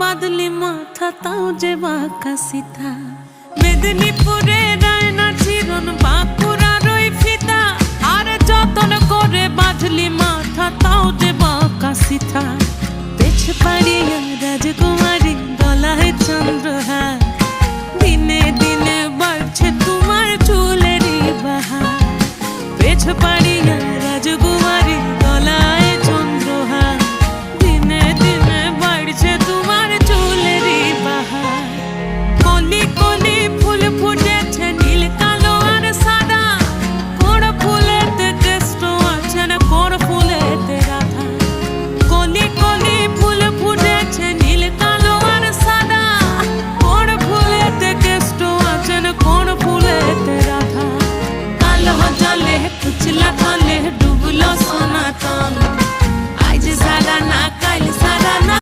বাদলি মাথা তাও যে বাঁকা সিথা মেদিনীপুরে রায়না চিরন বাঁকুড়ার ওই ফিতা আর যতন করে বাঁধলি মাথা তাও যে বাঁকা সিথা পেছ পাড়িয়া রাজগো